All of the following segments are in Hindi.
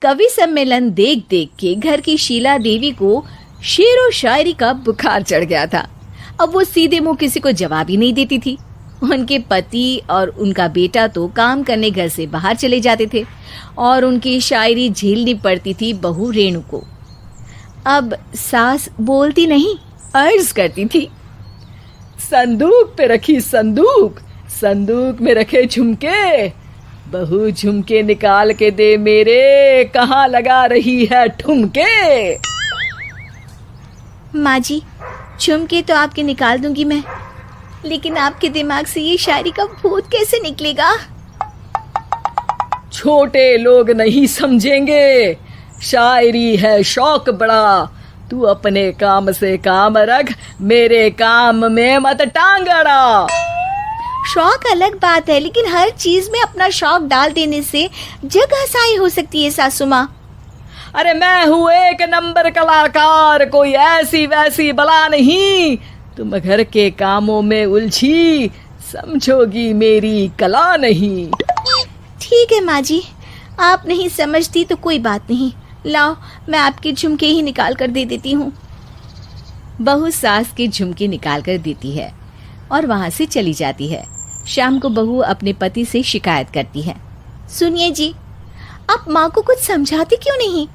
कवि सम्मेलन देख देख के घर की शीला देवी को शेर और शायरी का बुखार चढ़ गया था। अब वो सीधे मुंह किसी को जवाब ही नहीं देती थी। उनके पति और उनका बेटा तो काम करने घर से बाहर चले जाते थे और उनकी शायरी झेलनी पड़ती थी बहू रेणु को। अब सास बोलती नहीं, अर्ज करती थी, संदूक पे रखी संदूक, संदूक में रखे झुमके, बहू झुमके निकाल के दे मेरे, कहाँ लगा रही है ठुमके। माँ जी, झुमके तो आपके निकाल दूंगी मैं, लेकिन आपके दिमाग से ये शायरी का भूत कैसे निकलेगा? छोटे लोग नहीं समझेंगे, शायरी है शौक बड़ा, तू अपने काम से काम रख, मेरे काम में मत टांग अड़ा। शौक अलग बात है, लेकिन हर चीज में अपना शौक डाल देने से जग हंसाई हो सकती है सासू माँ। अरे मैं हूँ एक नंबर कलाकार, कोई ऐसी वैसी बला नहीं, तुम घर के कामों में उलझी, समझोगी मेरी कला नहीं। ठीक है माँ जी, आप नहीं समझती तो कोई बात नहीं, लाओ मैं आपके झुमके ही निकाल कर दे देती हूँ। बहू सास के झुमके निकाल कर देती है और वहां से चली जाती है। शाम को बहू अपने पति से शिकायत करती है, सुनिए जी, आप माँ को कुछ समझाते क्यों नहीं?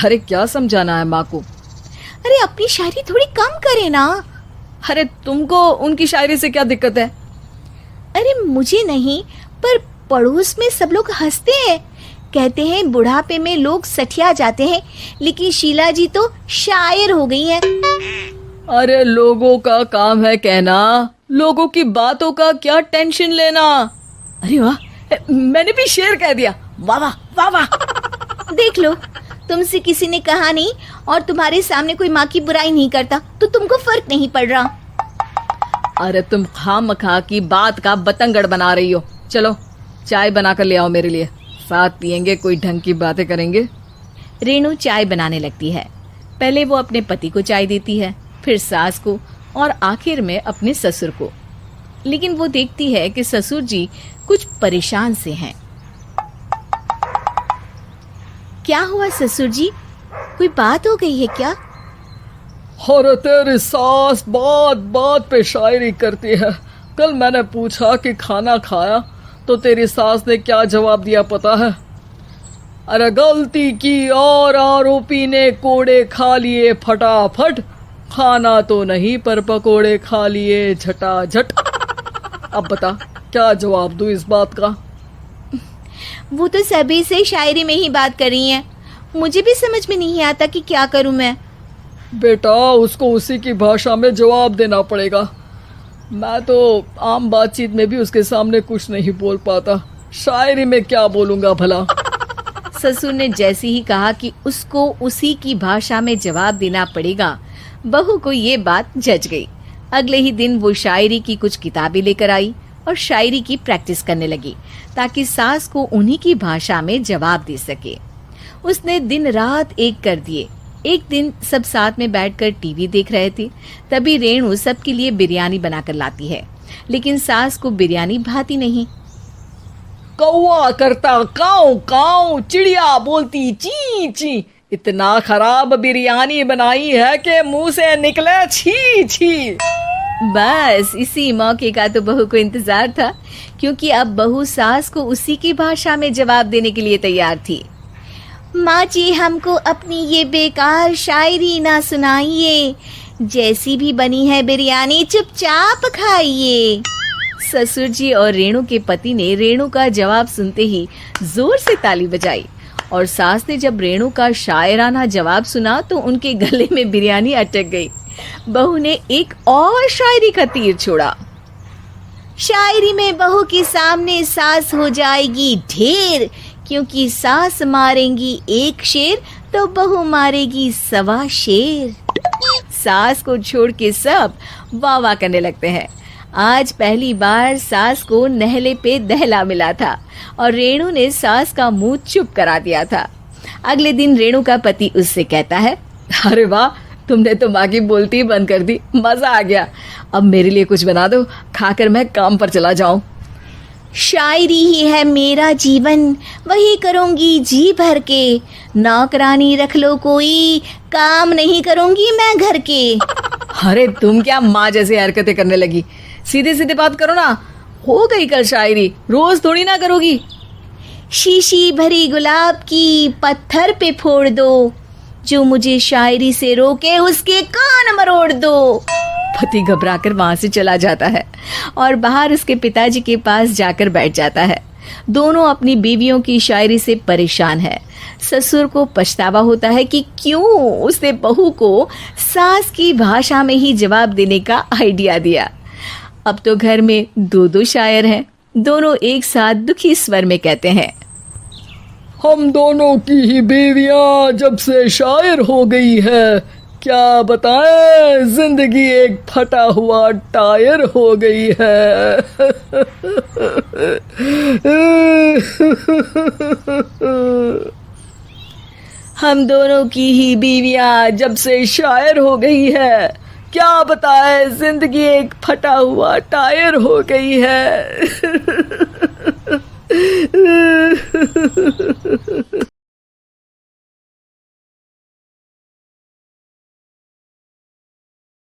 अरे क्या समझाना है माँ को? अरे अपनी शायरी थोड़ी कम करे ना। अरे तुमको उनकी शायरी से क्या दिक्कत है? अरे मुझे नहीं, पर पड़ोस में सब लोग हंसते हैं, कहते हैं बुढ़ापे में लोग सठिया जाते हैं, लेकिन शीला जी तो शायर हो गई हैं। अरे लोगों का काम है कहना, लोगों की बातों का क्या टेंशन लेना। अरे वाह, मैंने भी शेर कह दिया, वाह वाह वाह वाह। देख लो, तुमसे किसी ने कहा नहीं और तुम्हारे सामने कोई माँ की बुराई नहीं करता तो तुमको फर्क नहीं पड़ रहा। अरे तुम खामखा की बात का बतंगड़ बना रही हो। चलो चाय बना कर ले आओ मेरे लिए, साथ पियेंगे, कोई ढंग की बातें करेंगे। रेणु चाय बनाने लगती है। पहले वो अपने पति को चाय देती है, फिर सास को और आखिर में अपने ससुर को। लेकिन वो देखती है कि ससुर जी कुछ परेशान से हैं। क्या हुआ ससुर जी, कोई बात हो गई है क्या? अरे तेरी सास बात बात पे शायरी करती है। कल मैंने पूछा कि खाना खाया तो तेरी सास ने क्या जवाब दिया पता है? अरे गलती की और आरोपी ने कोड़े खा लिए फटाफट, खाना तो नहीं पर पकोड़े खा लिए झटाझट। अब बता क्या जवाब दूं इस बात का? वो तो सभी से शायरी में ही बात कर रही हैं, मुझे भी समझ में नहीं आता कि क्या करूं मैं। बेटा उसको उसी की भाषा में जवाब देना पड़ेगा। मैं तो आम बातचीत में भी उसके सामने कुछ नहीं बोल पाता, शायरी में क्या बोलूंगा भला। ससुर ने जैसे ही कहा कि उसको उसी की भाषा में जवाब देना पड़ेगा, बहू को ये बात जच गई। अगले ही दिन वो शायरी की कुछ किताबें लेकर आई और शायरी की प्रैक्टिस करने लगी ताकि सास को उन्हीं की भाषा में जवाब दे सके। उसने दिन रात एक कर दिए। एक दिन सब साथ में बैठकर टीवी देख रहे थे, तभी रेणु सबके लिए बिरयानी बनाकर लाती है, लेकिन सास को बिरयानी भाती नहीं। कौवा करता काऊ काऊ, चिड़िया बोलती ची ची, इतना खराब बिरयानी बनाई है कि मुंह से निकले छी छी। बस इसी मौके का तो बहू को इंतजार था, क्योंकि अब बहू सास को उसी की भाषा में जवाब देने के लिए तैयार थी। माँ जी, हमको अपनी ये बेकार शायरी ना सुनाइए, जैसी भी बनी है बिरयानी चुपचाप खाइए। ससुर जी और रेणु के पति ने रेणु का जवाब सुनते ही जोर से ताली बजाई और सास ने जब रेणु का शायराना जवाब सुना तो उनके गले में बिरयानी अटक गई। बहू ने एक और शायरी का तीर छोड़ा। शायरी में बहू के सामने सास हो जाएगी ढेर, क्योंकि सास मारेंगी एक शेर तो बहू मारेगी 1.25 शेर। सास को छोड़ के सब वाह वाह करने लगते हैं। आज पहली बार सास को नहले पे दहला मिला था और रेणु ने सास का मुंह चुप करा दिया था। अगले दिन रेणु का पति उससे कहता है, अरे वाह, तुमने तो माँ की बोलती ही बंद कर दी, मजा आ गया। अब मेरे लिए कुछ बना दो, खाकर मैं काम पर चला जाऊं। शायरी ही है मेरा जीवन, वही करूँगी जी भर के। नौकरानी रख लो कोई, काम नहीं करूँगी मैं घर के। अरे तुम क्या माँ जैसी हरकतें करने लगी, सीधे सीधे बात करो ना। हो गई कल शायरी, रोज थोड़ी ना करोगी। शीशी भरी गुलाब की पत्थर पे फोड़ दो, जो मुझे शायरी से रोके उसके कान मरोड़ दो। पति घबराकर वहां से चला जाता है और बाहर उसके पिताजी के पास जाकर बैठ जाता है। दोनों अपनी बीवियों की शायरी से परेशान है। ससुर को पछतावा होता है कि क्यों उसने बहू को सास की भाषा में ही जवाब देने का आइडिया दिया। अब तो घर में दो दो शायर हैं। दोनों एक साथ दुखी स्वर में कहते हैं, हम दोनों की ही बीवियां जब से शायर हो गई है, क्या बताएं, जिंदगी एक फटा हुआ टायर हो गई है। हम दोनों की ही बीवियां जब से शायर हो गई है, क्या बताए जिंदगी एक फटा हुआ टायर हो गई है।